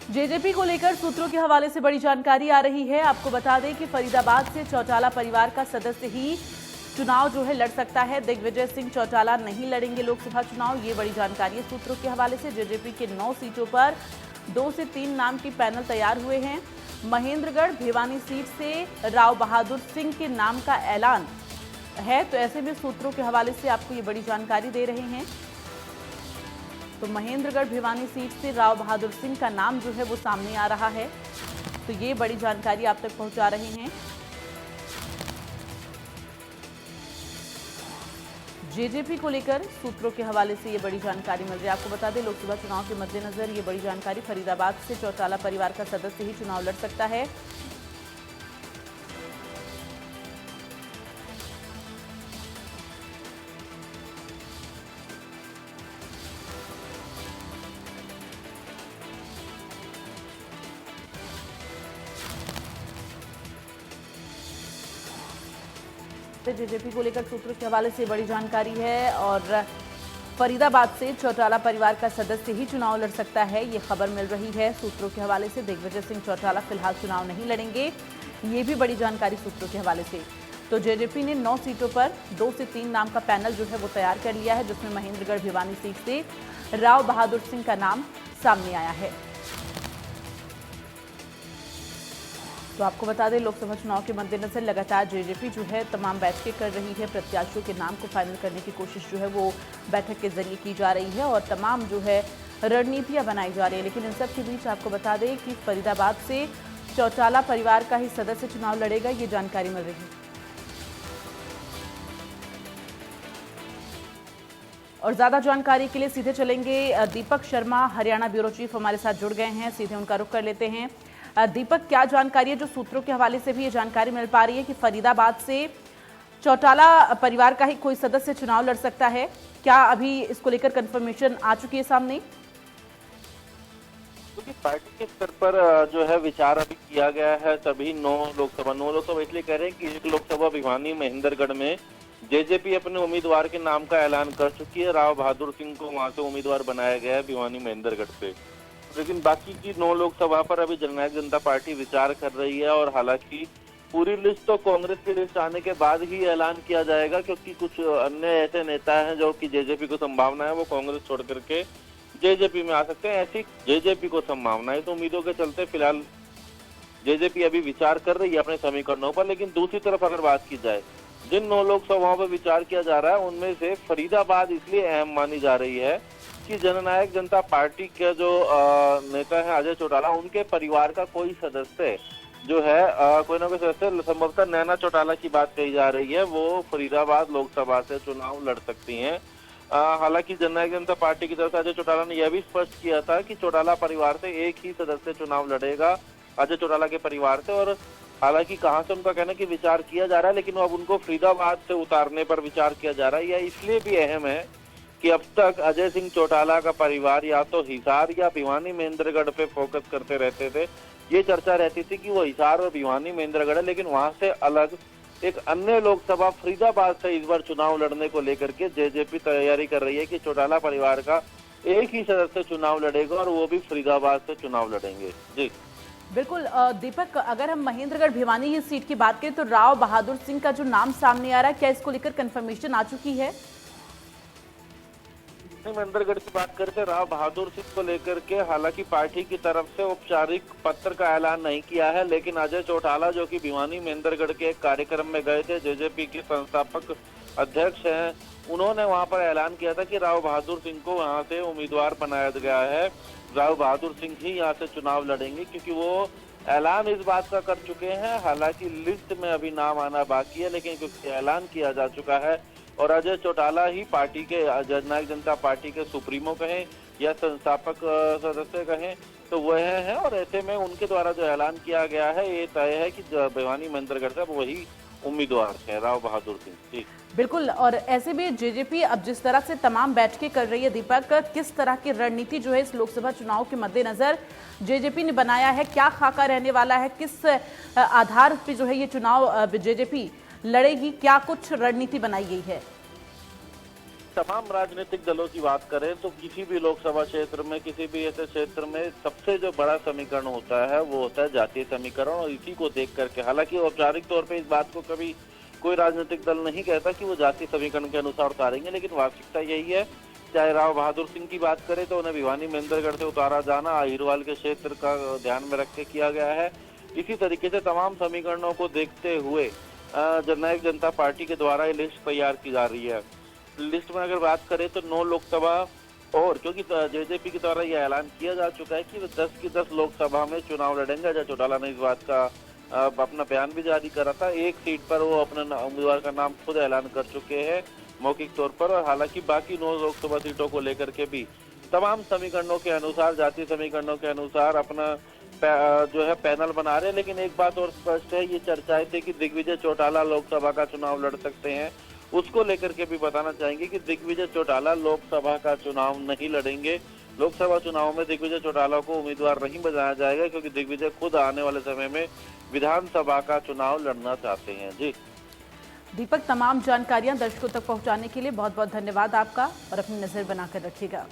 JJP को लेकर सूत्रों के हवाले से बड़ी जानकारी आ रही है। आपको बता दें कि फरीदाबाद से चौटाला परिवार का सदस्य ही चुनाव जो है लड़ सकता है। दिग्विजय सिंह चौटाला नहीं लड़ेंगे लोकसभा चुनाव, ये बड़ी जानकारी है सूत्रों के हवाले से। जेजेपी के 9 सीटों पर 2 से 3 नाम की पैनल तैयार हुए हैं। महेंद्रगढ़ भिवानी सीट से राव बहादुर सिंह के नाम का ऐलान है, तो ऐसे में सूत्रों के हवाले से आपको ये बड़ी जानकारी दे रहे हैं। तो महेंद्रगढ़ भिवानी सीट से राव बहादुर सिंह का नाम जो है वो सामने आ रहा है, तो ये बड़ी जानकारी आप तक पहुंचा रहे हैं। जेजेपी को लेकर सूत्रों के हवाले से ये बड़ी जानकारी मिल रही है। आपको बता दें, लोकसभा चुनाव के मद्देनजर ये बड़ी जानकारी, फरीदाबाद से चौटाला परिवार का सदस्य ही चुनाव लड़ सकता है। जेजेपी को लेकर सूत्रों के हवाले से बड़ी जानकारी है और फरीदाबाद से चौटाला परिवार का सदस्य ही चुनाव लड़ सकता है, ये खबर मिल रही है सूत्रों के हवाले से। दिग्विजय सिंह चौटाला फिलहाल चुनाव नहीं लड़ेंगे, ये भी बड़ी जानकारी सूत्रों के हवाले से। तो जेजेपी ने 9 सीटों पर 2 से 3 नाम का पैनल जो है वो तैयार कर लिया है, जिसमें महेंद्रगढ़ भिवानी सीट से राव बहादुर सिंह का नाम सामने आया है। तो आपको बता दें, लोकसभा चुनाव के मद्देनजर लगातार जेजेपी जो है तमाम बैठकें कर रही है। प्रत्याशियों के नाम को फाइनल करने की कोशिश जो है वो बैठक के जरिए की जा रही है और तमाम जो है रणनीतियां बनाई जा रही है। लेकिन इन सब के बीच आपको बता दें कि फरीदाबाद से चौटाला परिवार का ही सदस्य चुनाव लड़ेगा, ये जानकारी मिल रही है। और ज्यादा जानकारी के लिए सीधे चलेंगे दीपक शर्मा, हरियाणा ब्यूरो चीफ हमारे साथ जुड़ गए हैं, सीधे उनका रुख कर लेते हैं। दीपक, क्या जानकारी है जो सूत्रों के हवाले से भी ये जानकारी मिल पा रही है कि फरीदाबाद से चौटाला परिवार का ही कोई सदस्य चुनाव लड़ सकता है? क्या अभी इसको लेकर कंफर्मेशन आ चुकी है सामने? क्योंकि पार्टी के स्तर पर जो है विचार अभी किया गया है। सभी 9 लोकसभा इसलिए कह रहे हैं कि एक लोकसभा भिवानी महेंद्रगढ़ में जेजेपी अपने उम्मीदवार के नाम का ऐलान कर चुकी है। राव बहादुर सिंह को वहां से उम्मीदवार बनाया गया है भिवानी महेंद्रगढ़ से। लेकिन बाकी की 9 लोकसभा पर अभी जननायक जनता पार्टी विचार कर रही है और हालांकि पूरी लिस्ट तो कांग्रेस की लिस्ट आने के बाद ही ऐलान किया जाएगा, क्योंकि कुछ अन्य ऐसे नेता हैं जो कि जेजेपी को संभावना है वो कांग्रेस छोड़ करके जेजेपी में आ सकते हैं। ऐसी जेजेपी को संभावना है, तो उम्मीदों के चलते फिलहाल जेजेपी अभी विचार कर रही है अपने समीकरणों पर। लेकिन दूसरी तरफ अगर बात की जाए, जिन 9 लोकसभाओं पर विचार किया जा रहा है उनमें से फरीदाबाद इसलिए अहम मानी जा रही है कि जननायक जनता पार्टी के जो नेता हैं अजय चौटाला, उनके परिवार का कोई सदस्य जो है कोई ना कोई सदस्य, संभवतः नैना चौटाला की बात कही जा रही है, वो फरीदाबाद लोकसभा से चुनाव लड़ सकती हैं। हालांकि जननायक जनता पार्टी की तरफ से अजय चौटाला ने यह भी स्पष्ट किया था कि चौटाला परिवार से एक ही सदस्य चुनाव लड़ेगा, अजय चौटाला के परिवार से। और हालांकि कहां से उनका कहना कि विचार किया जा रहा है, लेकिन अब उनको फरीदाबाद से उतारने पर विचार किया जा रहा है। यह इसलिए भी अहम है कि अब तक अजय सिंह चौटाला का परिवार या तो हिसार या भिवानी महेंद्रगढ़ पे फोकस करते रहते थे। ये चर्चा रहती थी कि वो हिसार और भिवानी महेंद्रगढ़ है, लेकिन वहां से अलग एक अन्य लोकसभा फरीदाबाद से इस बार चुनाव लड़ने को लेकर के जेजेपी तैयारी कर रही है कि चौटाला परिवार का एक ही सदस्य चुनाव लड़ेगा और वो भी फरीदाबाद से चुनाव लड़ेंगे। जी बिल्कुल दीपक, अगर हम महेंद्रगढ़ भिवानी ये सीट की बात करें तो राव बहादुर सिंह का जो नाम सामने आ रहा है, क्या इसको लेकर कंफर्मेशन आ चुकी है? महेंद्रगढ़ की बात करते राव बहादुर सिंह को लेकर के हालांकि पार्टी की तरफ से औपचारिक पत्र का ऐलान नहीं किया है, लेकिन अजय चौटाला जो कि भिवानी महेंद्रगढ़ के एक कार्यक्रम में गए थे, जेजेपी के संस्थापक अध्यक्ष हैं, उन्होंने वहां पर ऐलान किया था कि राव बहादुर सिंह को वहां से उम्मीदवार बनाया गया है। राव बहादुर सिंह ही यहाँ से चुनाव लड़ेंगे, क्योंकि वो ऐलान इस बात का कर चुके हैं। हालांकि लिस्ट में अभी नाम आना बाकी है, लेकिन क्योंकि ऐलान किया जा चुका है और अजय चौटाला ही पार्टी के, जननायक जनता पार्टी के सुप्रीमो कहें या संस्थापक सदस्य कहें, तो वह हैं। और ऐसे में उनके द्वारा जो ऐलान किया गया है, ये तय है कि भिवानी महेंद्रगढ़ से वही उम्मीदवार हैं, राव बहादुर सिंह। ठीक, बिल्कुल। और ऐसे भी जेजेपी अब जिस तरह से तमाम बैठकें कर रही है दीपक, किस तरह की रणनीति जो है इस लोकसभा चुनाव के मद्देनजर जेजेपी ने बनाया है, क्या खाका रहने वाला है, किस आधार पर जो है ये चुनाव जेजेपी लड़ेगी, क्या कुछ रणनीति बनाई गई है? तमाम राजनीतिक दलों की बात करें तो किसी भी लोकसभा क्षेत्र में, किसी भी ऐसे क्षेत्र में सबसे जो बड़ा समीकरण होता है वो होता है जातीय समीकरण। और इसी को देख करके, हालांकि औपचारिक तौर पे इस बात को कभी कोई राजनीतिक दल नहीं कहता कि वो जातीय समीकरण के अनुसार उतारेंगे, लेकिन वास्तविकता यही है। चाहे राव बहादुर सिंह की बात करें तो उन्हें भिवानी महेंद्रगढ़ से उतारा जाना अहिरवाल के क्षेत्र का ध्यान में रख के किया गया है। इसी तरीके से तमाम समीकरणों को देखते हुए जननायक जनता पार्टी के द्वारा ये लिस्ट तैयार की जा रही है। लिस्ट में अगर बात करें तो 9 लोकसभा, और क्योंकि जेजेपी के द्वारा यह ऐलान किया जा चुका है कि वे 10 की 10 लोकसभा में चुनाव लड़ेंगे। अजय चौटाला ने इस बात का अपना बयान भी जारी करा था। एक सीट पर वो अपने उम्मीदवार का नाम खुद ऐलान कर चुके हैं मौखिक तौर पर। और हालांकि बाकी 9 लोकसभा सीटों को लेकर के भी तमाम समीकरणों के अनुसार, जातीय समीकरणों के अनुसार अपना जो है पैनल बना रहे हैं। लेकिन एक बात और स्पष्ट है, ये चर्चाएं थी कि दिग्विजय चौटाला लोकसभा का चुनाव लड़ सकते हैं। उसको लेकर के भी बताना चाहेंगे कि दिग्विजय चौटाला लोकसभा का चुनाव नहीं लड़ेंगे। लोकसभा चुनाव में दिग्विजय चौटाला को उम्मीदवार नहीं बनाया जाएगा, क्योंकि दिग्विजय खुद आने वाले समय में विधानसभा का चुनाव लड़ना चाहते हैं। जी दीपक, तमाम जानकारियां दर्शकों तक पहुंचाने के लिए बहुत बहुत धन्यवाद आपका, और अपनी नजर बनाकर रखिएगा।